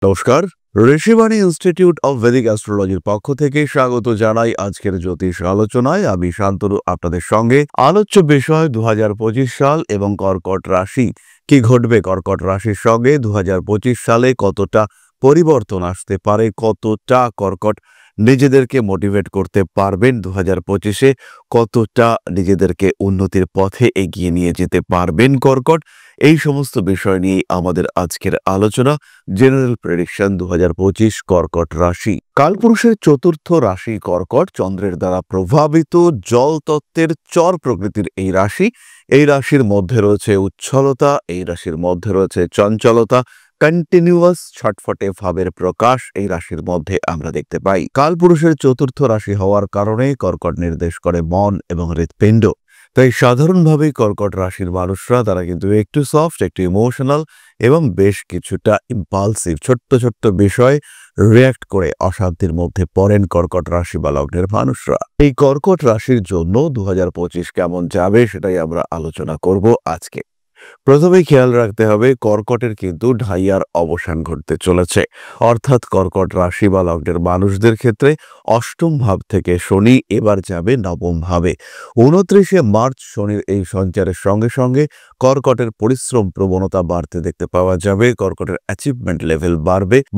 নমস্কার, Rishibani institute of Vedic অ্যাস্ট্রোলজির পক্ষ থেকে স্বাগত জানাই আজকের জ্যোতিষ আলোচনায়। আমি শান্তনু আপনাদের সঙ্গে। আলোচ্য বিষয় 2025 সাল এবং কর্কট রাশি। কি ঘটবে কর্কট রাশির সঙ্গে 2025 সালে? কতটা পরিবর্তন আসতে পারে? কতটা কর্কট নিজেদেরকে মোটিভেট করতে পারবেন 2025-এ? কতটা নিজেদেরকে উন্নতির পথে এগিয়ে নিয়ে যেতে পারবেন কর্কট? এই সমস্ত বিষয় নিয়ে আমাদের আজকের আলোচনা। জেনারেল প্রেডিকশন 2025 কর্কট রাশি। কালপুরুষের চতুর্থ রাশি কর্কট, চন্দ্রের দ্বারা প্রভাবিত, জল তত্ত্বের চর প্রকৃতির এই রাশি। এই রাশির মধ্যে রয়েছে উচ্ছলতা, এই রাশির মধ্যে রয়েছে চঞ্চলতা, কন্টিনিউয়াস ছটফটে ভাবের প্রকাশ এই রাশির মধ্যে আমরা দেখতে পাই। কালপুরুষের চতুর্থ রাশি হওয়ার কারণে কর্কট নির্দেশ করে মন এবং হৃৎপিণ্ড। তাই সাধারণভাবেই কর্কট রাশির মানুষরা তারা কিন্তু একটু সফট, একটু ইমোশনাল এবং বেশ কিছুটা ইম্পালসিভ। ছোট্ট ছোট্ট বিষয় রিয়্যাক্ট করে অশান্তির মধ্যে পড়েন কর্কট রাশি বা লগ্নের মানুষরা। এই কর্কট রাশির জন্য 2025 কেমন যাবে সেটাই আমরা আলোচনা করব আজকে। প্রথমেই খেয়াল রাখতে হবে, কর্কটের কিন্তু ঢাইয়ার অবসান ঘটতে চলেছে। অর্থাৎ কর্কট রাশি বা লগ্নের মানুষদের ক্ষেত্রে অষ্টম ভাব থেকে শনি এবার যাবে নবম ভাবে। 29শে মার্চ শনির এই সঞ্চারের সঙ্গে সঙ্গে কর্কটের পরিশ্রম প্রবণতা বাড়তে দেখতে পাওয়া যাবে। কর্কটের অ্যাচিভমেন্ট লেভেল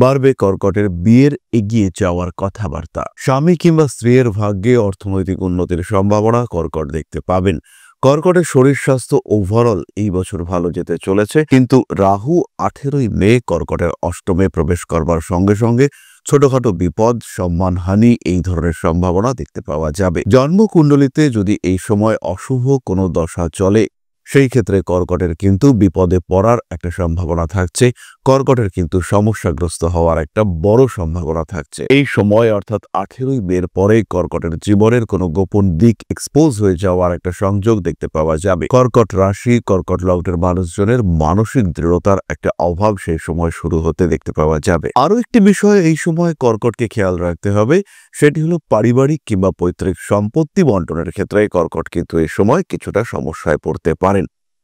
বাড়বে কর্কটের বিয়ের এগিয়ে যাওয়ার কথাবার্তা। স্বামী কিংবা স্ত্রীর ভাগ্যে অর্থনৈতিক উন্নতির সম্ভাবনা কর্কট দেখতে পাবেন। কর্কটের শরীর স্বাস্থ্য ওভারঅল এই বছর ভালো যেতে চলেছে, কিন্তু রাহু 18ই মে কর্কটের অষ্টমে প্রবেশ করবার সঙ্গে সঙ্গে ছোটখাটো বিপদ, সম্মানহানি এই ধরনের সম্ভাবনা দেখতে পাওয়া যাবে। জন্মকুণ্ডলিতে যদি এই সময় অশুভ কোনো দশা চলে, সেই ক্ষেত্রে কর্কটের কিন্তু বিপদে পড়ার একটা সম্ভাবনা থাকছে। কর্কটের কিন্তু সমস্যাগ্রস্ত হওয়ার একটা বড় সম্ভাবনা থাকছে এই সময়। অর্থাৎ 18ই মের পরে কর্কটের জীবনের কোনো গোপন দিক এক্সপোজ হয়ে যাওয়ার একটা সংযোগ দেখতে পাওয়া যাবে। কর্কট রাশি, কর্কট লগ্নের মানুষজনের মানসিক দৃঢ়তার একটা অভাব সেই সময় শুরু হতে দেখতে পাওয়া যাবে। আরও একটি বিষয় এই সময় কর্কটকে খেয়াল রাখতে হবে, সেটি হলো পারিবারিক কিংবা পৈতৃক সম্পত্তি বন্টনের ক্ষেত্রে কর্কট কিন্তু এই সময় কিছুটা সমস্যায় পড়তে পারেন।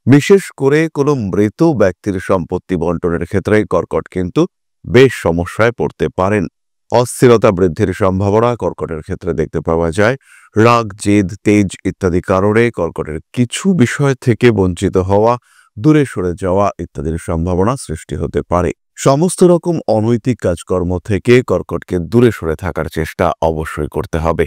বিশেষ করে কোনো মৃত ব্যক্তির সম্পত্তি বন্টনের ক্ষেত্রে কর্কট কিন্তু বেশ সমস্যায় পড়তে পারেন। অস্থিরতা বৃদ্ধির সম্ভাবনা কর্কটের ক্ষেত্রে দেখতে পাওয়া যায়। রাগ, জেদ, তেজ ইত্যাদি কারণে কর্কটের কিছু বিষয় থেকে বঞ্চিত হওয়া, দূরে সরে যাওয়া ইত্যাদির সম্ভাবনা সৃষ্টি হতে পারে। সমস্ত রকম অনৈতিক কাজকর্ম থেকে কর্কটকে দূরে সরে থাকার চেষ্টা অবশ্যই করতে হবে।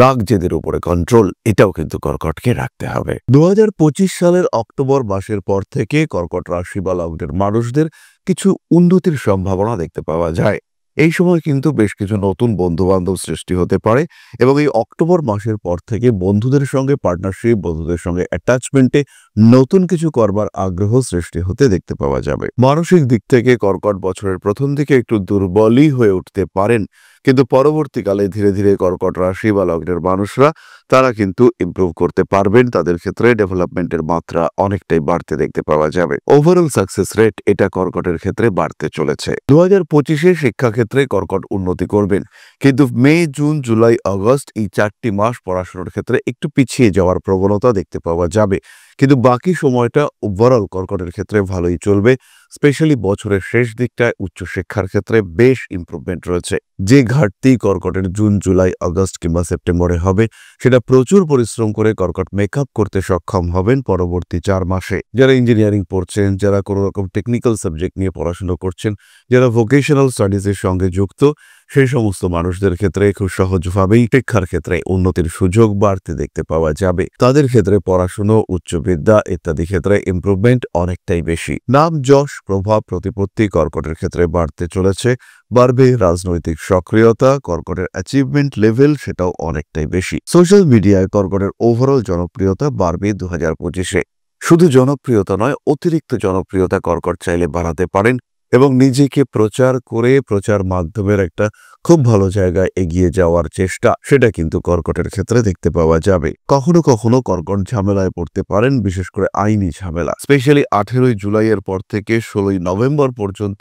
রাগ, জেদের উপরে কন্ট্রোল, এটাও কিন্তু কর্কটকে রাখতে হবে। 2025 সালের অক্টোবর মাসের পর থেকে কর্কট রাশি বা লগ্নের মানুষদের কিছু উন্নতির সম্ভাবনা দেখতে পাওয়া যায়। এই সময় কিন্তু বেশ কিছু নতুন বন্ধু বান্ধব সৃষ্টি হতে পারে এবং এই অক্টোবর মাসের পর থেকে বন্ধুদের সঙ্গে পার্টনারশিপ, বন্ধুদের সঙ্গে অ্যাটাচমেন্টে নতুন কিছু করবার আগ্রহ সৃষ্টি হতে দেখতে পাওয়া যাবে। মানসিক দিক থেকে কর্কট বছরের প্রথম দিকে একটু দুর্বলই হয়ে উঠতে পারেন, কিন্তু পরবর্তীকালে ধীরে ধীরে কর্কট রাশি বা লগ্নের মানুষরা তারা কিন্তু ইমপ্রুভ করতে পারবেন। তাদের ক্ষেত্রে ডেভেলপমেন্টের মাত্রা অনেকটাই বাড়তে দেখতে পাওয়া যাবে। ওভারঅল সাকসেস রেট এটা কর্কটের ক্ষেত্রে বাড়তে চলেছে। 2025-এ শিক্ষাক্ষেত্রে কর্কট উন্নতি করবেন, কিন্তু মে, জুন, জুলাই, আগস্ট এই 4টি মাস পড়াশোনার ক্ষেত্রে একটু পিছিয়ে যাওয়ার প্রবণতা দেখতে পাওয়া যাবে। কিন্তু বাকি সময়টা ওভারঅল কর্কটের ক্ষেত্রে ভালোই চলবে। স্পেশালি বছরের শেষ দিকটায় উচ্চশিক্ষার ক্ষেত্রে বেশ ইমপ্রুভমেন্ট রয়েছে। যে ঘাটতি কর্কটের জুন, জুলাই, আগস্ট কিংবা সেপ্টেম্বরে হবে, সেটা প্রচুর পরিশ্রম করে কর্কট মেকআপ করতে সক্ষম হবেন পরবর্তী 4 মাসে। যারা ইঞ্জিনিয়ারিং পড়ছেন, যারা কোনো রকম টেকনিক্যাল সাবজেক্ট নিয়ে পড়াশোনা করছেন, যারা ভোকেশনাল স্টাডিজের সঙ্গে যুক্ত, সেই সমস্ত মানুষদের ক্ষেত্রে খুব সহজভাবেই শিক্ষার ক্ষেত্রে উন্নতির সুযোগ বাড়তে দেখতে পাওয়া যাবে। তাদের ক্ষেত্রে পড়াশুনো, উচ্চবিদ্যা ইত্যাদি ক্ষেত্রে ইমপ্রুভমেন্ট অনেকটাই বেশি। নাম, যশ, প্রভাব, প্রতিপত্তি কর্কটের ক্ষেত্রে বাড়তে চলেছে। বাড়বে রাজনৈতিক সক্রিয়তা, কর্কটের অ্যাচিভমেন্ট লেভেল সেটাও অনেকটাই বেশি। সোশ্যাল মিডিয়ায় কর্কটের ওভারঅল জনপ্রিয়তা বাড়বে 2025-এ। শুধু জনপ্রিয়তা নয়, অতিরিক্ত জনপ্রিয়তা কর্কট চাইলে বাড়াতে পারেন এবং নিজেকে প্রচার করে প্রচার মাধ্যমের একটা খুব ভালো জায়গায় এগিয়ে যাওয়ার চেষ্টা, সেটা কিন্তু কর্কটের ক্ষেত্রে দেখতে পাওয়া যাবে। কখনো কখনো কর্কট ঝামেলায় পড়তে পারেন, বিশেষ করে আইনি ঝামেলা। স্পেশালি 18ই জুলাইয়ের পর থেকে 16ই নভেম্বর পর্যন্ত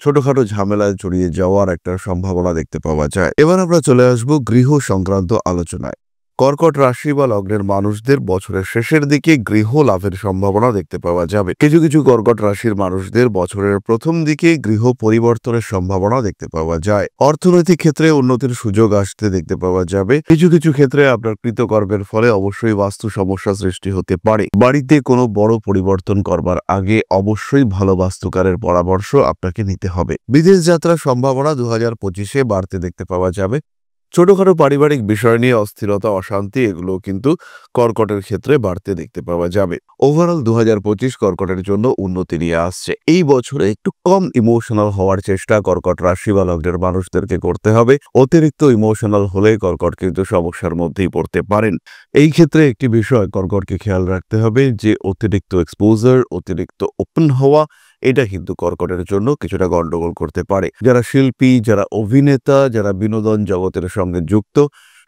ছোটখাটো ঝামেলায় জড়িয়ে যাওয়ার একটা সম্ভাবনা দেখতে পাওয়া যায়। এবার আমরা চলে আসবো গৃহ সংক্রান্ত আলোচনায়। কর্কট রাশি বা লগ্নের মানুষদের বছরের শেষের দিকে গৃহ লাভের সম্ভাবনা দেখতে পাওয়া যাবে। কিছু কিছু কর্কট রাশির মানুষদের বছরের প্রথম দিকে গৃহ পরিবর্তনের সম্ভাবনা দেখতে পাওয়া যায়। অর্থনৈতিক ক্ষেত্রে উন্নতির সুযোগ আসতে দেখতে পাওয়া যাবে। কিছু কিছু ক্ষেত্রে আপনার কৃতকর্মের ফলে অবশ্যই বাস্তু সমস্যা সৃষ্টি হতে পারে। বাড়িতে কোনো বড় পরিবর্তন করবার আগে অবশ্যই ভালো বাস্তুকারের পরামর্শ আপনাকে নিতে হবে। বিদেশ যাত্রার সম্ভাবনা 2025-এ বাড়তে দেখতে পাওয়া যাবে। ছোটখাটো পারিবারিক বিষয় নিয়ে অস্থিরতা, অশান্তি এগুলো কিন্তু কর্কটের ক্ষেত্রে বাড়তে দেখতে পাওয়া যাবে। ওভারঅল 2025 কর্কটের জন্য উন্নতি নিয়ে আসছে। এই বছরে একটু কম ইমোশনাল হওয়ার চেষ্টা কর্কট রাশি বা লগ্নের মানুষদেরকে করতে হবে। অতিরিক্ত ইমোশনাল হলে কর্কট কিন্তু সমস্যার মধ্যেই পড়তে পারেন। এই ক্ষেত্রে একটি বিষয় কর্কটকে খেয়াল রাখতে হবে যে অতিরিক্ত এক্সপোজার, অতিরিক্ত ওপেন হওয়া এটা কিন্তু কর্কটের জন্য কিছুটা গন্ডগোল করতে পারে। যারা শিল্পী, যারা অভিনেতা, যারা বিনোদন জগতের সঙ্গে যুক্ত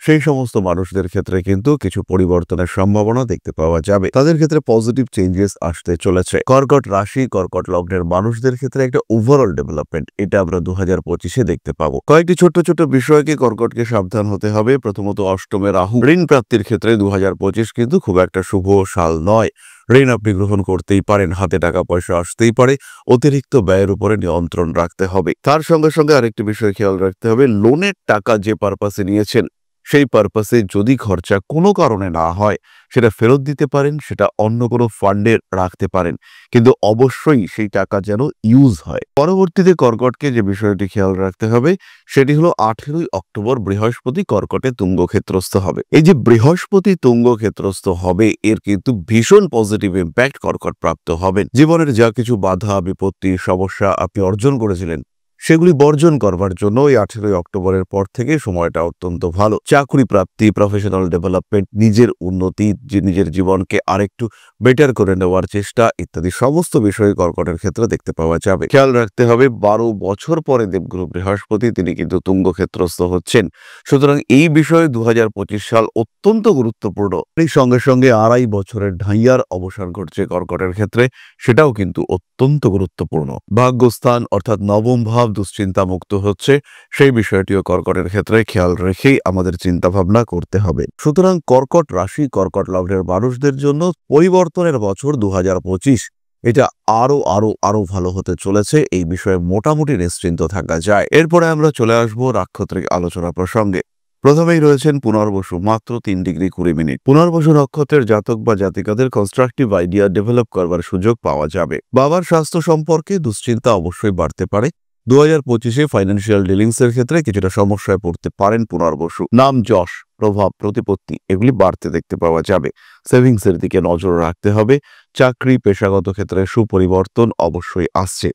সেই সমস্ত মানুষদের ক্ষেত্রে কিন্তু কিছু পরিবর্তনের সম্ভাবনা দেখতে পাওয়া যাবে। তাদের ক্ষেত্রে পজিটিভ চেঞ্জেস আসতে চলেছে। কর্কট রাশি, কর্কট লগ্নের মানুষদের ক্ষেত্রে একটা ওভারঅল ডেভেলপমেন্ট এটা আমরা 2025-এ দেখতে পাবো। কয়েকটি ছোট্ট ছোট্ট বিষয়কে কর্কটকে সাবধান হতে হবে। প্রথমত অষ্টমে রাহু। ঋণ প্রাপ্তির ক্ষেত্রে 2025 কিন্তু খুব একটা শুভ সাল নয়। ঋণ আপনি গ্রহণ করতেই পারেন, হাতে টাকা পয়সা আসতেই পারে। অতিরিক্ত ব্যয়ের উপরে নিয়ন্ত্রণ রাখতে হবে। তার সঙ্গে সঙ্গে আরেকটি বিষয় খেয়াল রাখতে হবে, লোনের টাকা যে পারপাসে নিয়েছেন সেই পারপাসে যদি খরচা কোনো কারণে না হয় সেটা ফেরত দিতে পারেন, সেটা অন্য কোনো ফান্ডে রাখতে পারেন, কিন্তু অবশ্যই সেই টাকা যেন ইউজ হয়। পরবর্তীতে কর্কটকে যে বিষয়টি খেয়াল রাখতে হবে সেটি হলো 18ই অক্টোবর বৃহস্পতি কর্কটে তুঙ্গ ক্ষেত্রস্থ হবে। এই যে বৃহস্পতি তুঙ্গ ক্ষেত্রস্থ হবে এর কিন্তু ভীষণ পজিটিভ ইম্প্যাক্ট কর্কট প্রাপ্ত হবেন। জীবনের যা কিছু বাধা, বিপত্তি, সমস্যা আপনি অর্জন করেছিলেন সেগুলি বর্জন করবার জন্য এই 18ই অক্টোবরের পর থেকে সময়টা অত্যন্ত ভালো। চাকরি প্রাপ্তি, প্রফেশনাল ডেভেলপমেন্ট, নিজের উন্নতি, নিজের জীবনকে আরেকটু বেটার করে নেওয়ার চেষ্টা ইত্যাদি সমস্ত বিষয় কর্কটের ক্ষেত্রে দেখতে পাওয়া যাবে। খেয়াল রাখতে হবে 12 বছর পরে দেবগুরু বৃহস্পতি তিনি কিন্তু তুঙ্গ ক্ষেত্রস্থ হচ্ছেন। সুতরাং এই বিষয়ে 2025 সাল অত্যন্ত গুরুত্বপূর্ণ। এই সঙ্গে সঙ্গে 2.5 বছরের ঢাইয়ার অবসান ঘটছে কর্কটের ক্ষেত্রে, সেটাও কিন্তু অত্যন্ত গুরুত্বপূর্ণ। ভাগ্যস্থান অর্থাৎ নবম ভাব দুশ্চিন্তা মুক্ত হচ্ছে, সেই বিষয়টিও কর্কটের ক্ষেত্রে খেয়াল রেখেই আমাদের চিন্তা ভাবনা করতে হবে। সুতরাং কর্কট রাশি, কর্কট লগ্নের মানুষদের জন্য পরিবর্তনের বছর 2025 এটা আরো ভালো হতে চলেছে। এই বিষয়ে মোটামুটি নিশ্চিন্ত থাকা যায়। এরপরে আমরা চলে আসবো নাক্ষত্রিক আলোচনা প্রসঙ্গে। প্রথমেই রয়েছেন পুনর্বসু, মাত্র 3 ডিগ্রি 20 মিনিট। পুনর্বসু নক্ষত্রের জাতক বা জাতিকাদের কনস্ট্রাকটিভ আইডিয়া ডেভেলপ করবার সুযোগ পাওয়া যাবে। বাবার স্বাস্থ্য সম্পর্কে দুশ্চিন্তা অবশ্যই বাড়তে পারে। 2025-এ ফাইন্যান্সিয়াল ডিলিংস এর ক্ষেত্রে কিছুটা সমস্যায় পড়তে পারেন পুনর্বসু। নাম, যশ, প্রভাব, প্রতিপত্তি এগুলি বাড়তে দেখতে পাওয়া যাবে। সেভিংস এর দিকে নজর রাখতে হবে। চাকরি, পেশাগত ক্ষেত্রে সুপরিবর্তন অবশ্যই আসছে।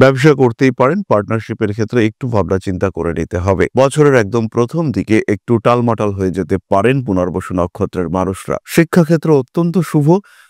ব্যবসা করতেই পারেন, পার্টনারশিপের ক্ষেত্রে একটু ভাবনা চিন্তা করে নিতে হবে। বছরের একদম প্রথম দিকে একটু টালমাটাল হয়ে যেতে পারেন পুনর্বসু নক্ষত্রের মানুষরা। শিক্ষাক্ষেত্র অত্যন্ত শুভ।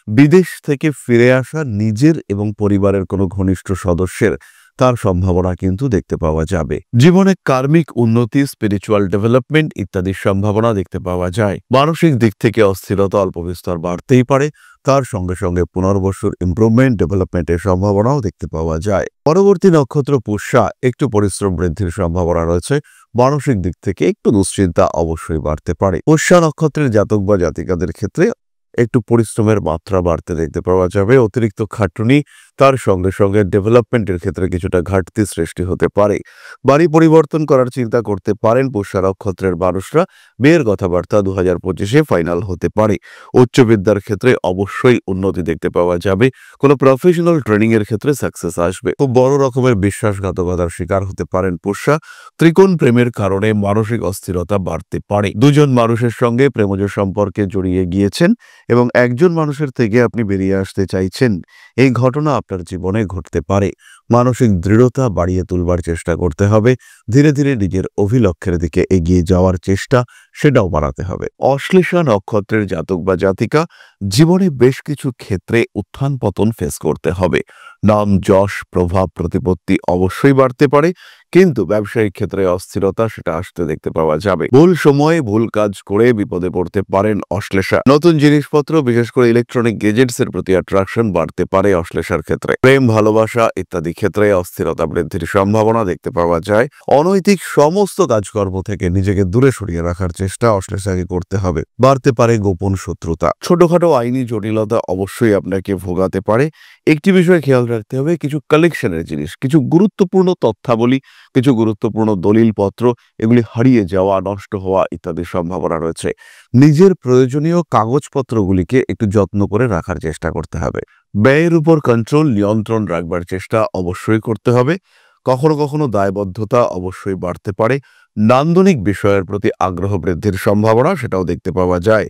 বিদেশ থেকে ফিরে আসা নিজের এবং পরিবারের কোনো ঘনিষ্ঠ সদস্যের তার সম্ভাবনা কিন্তু দেখতে পাওয়া যাবে। জীবনে কার্মিক উন্নতি, স্পিরিচুয়াল ডেভেলপমেন্ট ইত্যাদির সম্ভাবনা দেখতে পাওয়া যায়। মানসিক দিক থেকে অস্থিরতা অল্প বিস্তর বাড়তেই পারে। তার সঙ্গে সঙ্গে পুনর্বসুর ইমপ্রুভমেন্ট, ডেভেলপমেন্টের সম্ভাবনাও দেখতে পাওয়া যায়। পরবর্তী নক্ষত্র পুষ্যা, একটু পরিশ্রম বৃদ্ধির সম্ভাবনা রয়েছে। মানসিক দিক থেকে একটু দুশ্চিন্তা অবশ্যই বাড়তে পারে। পুষ্যা নক্ষত্রের জাতক বা জাতিকাদের ক্ষেত্রে একটু পরিশ্রমের মাত্রা বাড়তে দেখতে পাওয়া যাবে। অতিরিক্ত খাটুনি, তার সঙ্গে সঙ্গে ডেভেলপমেন্টের ক্ষেত্রে কিছুটা ঘাটতি সৃষ্টি হতে পারে। বাড়ি পরিবর্তন করার চিন্তা করতে পারেন পুষ্যা নক্ষত্রের মানুষরা। বিয়ের কথাবার্তা 2025-এ ফাইনাল হতে পারে। উচ্চ বিদ্যার ক্ষেত্রে অবশ্যই উন্নতি দেখতে পাওয়া যাবে। কোনো প্রফেশনাল ট্রেনিং এর ক্ষেত্রে সাকসেস আসবে। খুব বড় রকমের বিশ্বাসঘাতকতার শিকার হতে পারেন পুষ্যা। ত্রিকোণ প্রেমের কারণে মানসিক অস্থিরতা বাড়তে পারে। দুজন মানুষের সঙ্গে প্রেমজ সম্পর্কে জড়িয়ে গিয়েছেন এবং একজন মানুষের থেকে আপনি বেরিয়ে আসতে চাইছেন, এই ঘটনা আপনার জীবনে ঘটতে পারে। মানসিক দৃঢ়তা বাড়িয়ে তুলবার চেষ্টা করতে হবে। ধীরে ধীরে নিজের অভিলক্ষ্যের দিকে এগিয়ে যাওয়ার চেষ্টা সেটাও বাড়াতে হবে। অশ্লেষা নক্ষত্রের জাতক বা জাতিকা জীবনে বেশ কিছু ক্ষেত্রে উত্থান পতন ফেস করতে হবে। নাম, যশ, প্রভাব, প্রতিপত্তি অবশ্যই বাড়তে পারে, কিন্তু ব্যবসায়িক ক্ষেত্রে অস্থিরতা সেটা আসতে দেখতে পাওয়া যাবে। ভুল সময়ে ভুল কাজ করে বিপদে পড়তে পারেন অশ্লেষা। নতুন জিনিসপত্র, বিশেষ করে ইলেকট্রনিক গেজেটস এর প্রতি অ্যাট্রাকশন বাড়তে পারে অশ্লেষার ক্ষেত্রে। প্রেম, ভালোবাসা ইত্যাদি পারিবারিক ক্ষেত্রে অস্থিরতা বৃদ্ধির সম্ভাবনা দেখতে পাওয়া যায়। অনৈতিক সমস্ত কাজকর্ম থেকে নিজেকে দূরে সরিয়ে রাখার চেষ্টা অশ্লেষাকে করতে হবে। বাড়তে পারে গোপন শত্রুতা, ছোটখাটো আইনি জটিলতা অবশ্যই আপনাকে ভোগাতে পারে। একটি বিষয় খেয়াল রাখতে হবে, কিছু কালেকশনের জিনিস, কিছু গুরুত্বপূর্ণ তথ্যাবলী, কিছু গুরুত্বপূর্ণ দলিলপত্র এগুলি হারিয়ে যাওয়া, নষ্ট হওয়া ইত্যাদির সম্ভাবনা রয়েছে। নিজের প্রয়োজনীয় কাগজপত্রগুলিকে একটু যত্ন করে রাখার চেষ্টা করতে হবে। ব্যয়ের উপর কন্ট্রোল, নিয়ন্ত্রণ রাখবার চেষ্টা অবশ্যই করতে হবে। কখনো কখনো দায়বদ্ধতা অবশ্যই বাড়তে পারে। নান্দনিক বিষয়ের প্রতি আগ্রহ বৃদ্ধির সম্ভাবনা সেটাও দেখতে পাওয়া যায়।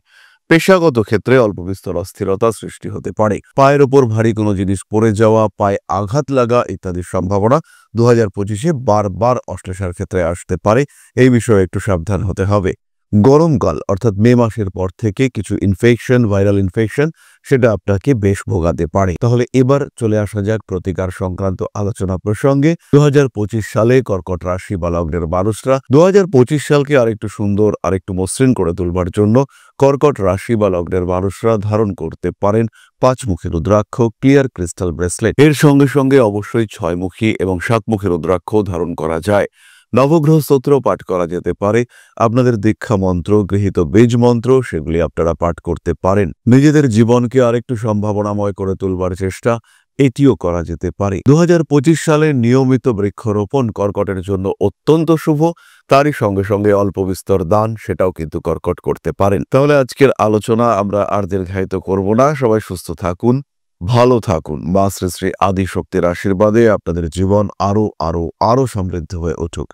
পেশাগত ক্ষেত্রে অল্প বিস্তর অস্থিরতা সৃষ্টি হতে পারে। পায়ের ওপর ভারী কোনো জিনিস পড়ে যাওয়া, পায়ে আঘাত লাগা ইত্যাদির সম্ভাবনা 2025-এ বারবার অশ্লেষার ক্ষেত্রে আসতে পারে। এই বিষয়ে একটু সাবধান হতে হবে। গরমকাল অর্থাৎ মে মাসের পর থেকে কিছু ইনফেকশন, ভাইরাল ইনফেকশন সেটা আপনাকে বেশ ভোগাতে পারে। তাহলে এবার চলে আসা যাক প্রতিকার সংক্রান্ত আলোচনা প্রসঙ্গে। 2025 সালে কর্কট রাশি বা লগ্নের মানুষরা 2025 সালকে আরেকটু সুন্দর, আরেকটু মসৃণ করে তুলবার জন্য কর্কট রাশি বা লগ্নের মানুষরা ধারণ করতে পারেন 5-মুখী রুদ্রাক্ষ, ক্লিয়ার ক্রিস্টাল ব্রেসলেট। এর সঙ্গে সঙ্গে অবশ্যই 6-মুখী এবং 7-মুখী রুদ্রাক্ষ ধারণ করা যায়। নবগ্রহ স্তোত্র পাঠ করা যেতে পারে। আপনাদের দীক্ষা মন্ত্র, গৃহীত বীজ মন্ত্র সেগুলি আপনারা পাঠ করতে পারেন। নিজেদের জীবনকে আরেকটু সম্ভাবনাময় করে তুলবার চেষ্টা এটিও করা যেতে পারে। 2025 সালে নিয়মিত বৃক্ষরোপণ কর্কটের জন্য অত্যন্ত শুভ। তারই সঙ্গে সঙ্গে অল্প বিস্তর দান সেটাও কিন্তু কর্কট করতে পারেন। তাহলে আজকের আলোচনা আমরা আর দীর্ঘায়িত করব না। সবাই সুস্থ থাকুন, ভালো থাকুন। মা শ্রী শ্রী আদিশক্তির আশীর্বাদে আপনাদের জীবন আরো আরো আরো সমৃদ্ধ হয়ে উঠুক।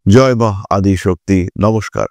জয় মা আদিশক্তি। নমস্কার।